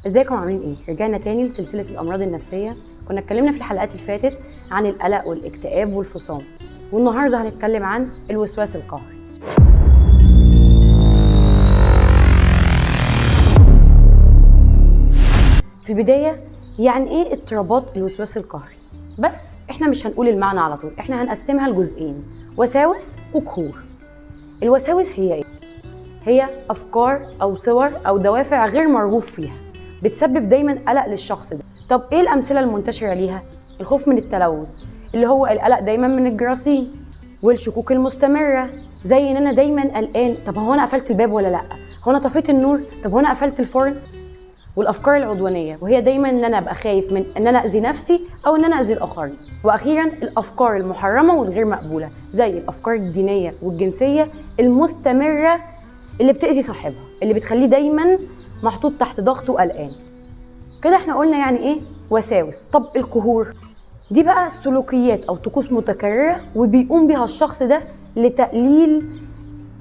ازيكم عاملين ايه؟ رجعنا تاني لسلسلة الأمراض النفسية. كنا اتكلمنا في الحلقات اللي فاتت عن القلق والاكتئاب والفصام، والنهارده هنتكلم عن الوسواس القهري. في البداية يعني ايه اضطرابات الوسواس القهري؟ بس احنا مش هنقول المعنى على طول، احنا هنقسمها لجزئين: وساوس وقهور. الوساوس هي ايه؟ هي أفكار أو صور أو دوافع غير مرغوب فيها بتسبب دايما قلق للشخص ده. طب ايه الأمثلة المنتشرة ليها؟ الخوف من التلوث، اللي هو القلق دايما من الجراثيم، والشكوك المستمرة زي ان انا دايما قلقان، طب هو انا قفلت الباب ولا لا؟ هو انا طفيت النور؟ طب هو انا قفلت الفرن؟ والافكار العدوانيه، وهي دايما ان انا ابقى خايف من ان انا اذي نفسي او ان انا اذي الاخرين. واخيرا الافكار المحرمه والغير مقبوله زي الافكار الدينيه والجنسيه المستمره اللي بتاذي صاحبها، اللي بتخليه دايما محطوط تحت ضغط وقلقان. كده احنا قلنا يعني ايه وساوس. طب القهور دي بقى سلوكيات او طقوس متكرره وبيقوم بها الشخص ده لتقليل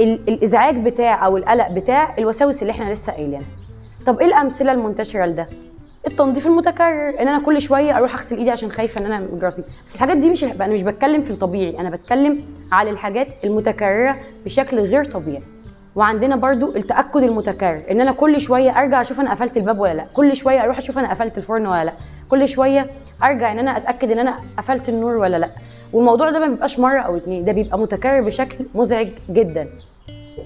الازعاج بتاع او القلق بتاع الوساوس اللي احنا لسه قايلينها. طب ايه الامثله المنتشره لده؟ التنظيف المتكرر، ان انا كل شويه اروح اغسل ايدي عشان خايفه ان انا من جراثيم. بس الحاجات دي انا مش بتكلم في الطبيعي، انا بتكلم على الحاجات المتكرره بشكل غير طبيعي. وعندنا برضو التاكد المتكرر، ان انا كل شويه ارجع اشوف انا قفلت الباب ولا لا، كل شويه اروح اشوف انا قفلت الفرن ولا لا، كل شويه ارجع ان انا اتاكد ان انا قفلت النور ولا لا. والموضوع ده ما بيبقاش مره او اتنين، ده بيبقى متكرر بشكل مزعج جدا.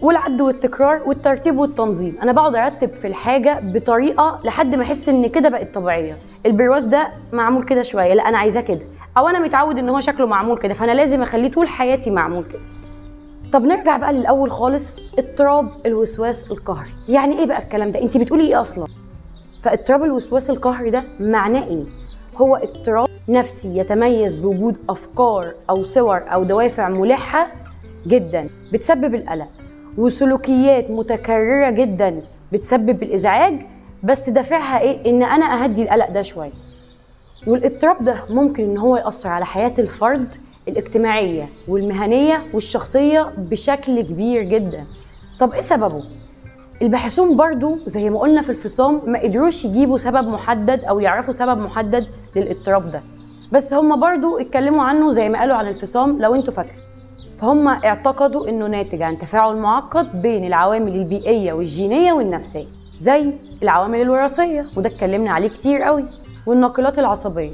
والعد والتكرار والترتيب والتنظيم، انا بقعد ارتب في الحاجه بطريقه لحد ما احس ان كده بقت طبيعيه. البرواز ده معمول كده شويه، لا انا عايزاه كده، او انا متعود ان هو شكله معمول كده فانا لازم اخليه طول حياتي معمول كده. طب نرجع بقى للاول خالص، اضطراب الوسواس القهري. يعني ايه بقى الكلام ده؟ انت بتقولي ايه اصلا؟ فاضطراب الوسواس القهري ده معناه ايه؟ هو اضطراب نفسي يتميز بوجود افكار او صور او دوافع ملحه جدا بتسبب القلق، وسلوكيات متكررة جدا بتسبب الإزعاج، بس دافعها إيه؟ إن أنا أهدي القلق ده شوية. والاضطراب ده ممكن إن هو يأثر على حياة الفرد الاجتماعية والمهنية والشخصية بشكل كبير جدا. طب إيه سببه؟ الباحثون برضو زي ما قلنا في الفصام ما قدروش يجيبوا سبب محدد أو يعرفوا سبب محدد للاضطراب ده، بس هم برضو اتكلموا عنه زي ما قالوا عن الفصام لو انتوا فاكرين. فهم اعتقدوا انه ناتج عن تفاعل معقد بين العوامل البيئيه والجينيه والنفسيه، زي العوامل الوراثيه وده اتكلمنا عليه كتير قوي، والناقلات العصبيه.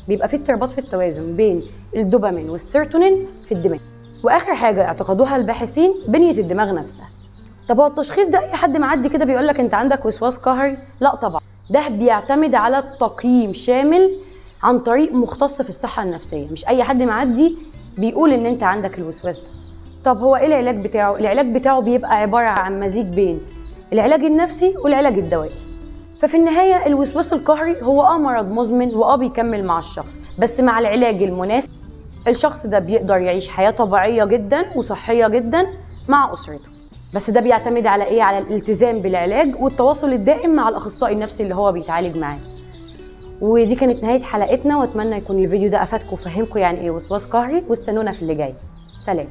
بيبقى في اضطرابات في التوازن بين الدوبامين والسيروتونين في الدماغ. واخر حاجه اعتقدوها الباحثين بنيه الدماغ نفسها. طب هو التشخيص ده اي حد معدي كده بيقول لك انت عندك وسواس قهري؟ لا طبعا، ده بيعتمد على تقييم شامل عن طريق مختص في الصحه النفسيه، مش اي حد معدي بيقول ان انت عندك الوسواس ده. طب هو ايه العلاج بتاعه؟ العلاج بتاعه بيبقى عبارة عن مزيج بين العلاج النفسي والعلاج الدوائي. ففي النهاية الوسواس القهري هو مرض مزمن بيكمل مع الشخص، بس مع العلاج المناسب الشخص ده بيقدر يعيش حياة طبيعية جدا وصحية جدا مع أسرته. بس ده بيعتمد على ايه؟ على الالتزام بالعلاج والتواصل الدائم مع الأخصائي النفسي اللي هو بيتعالج معاه. ودي كانت نهاية حلقتنا، واتمنى يكون الفيديو ده افادكم وفهمكم يعني ايه وسواس قهري، واستنونا في اللي جاي. سلام.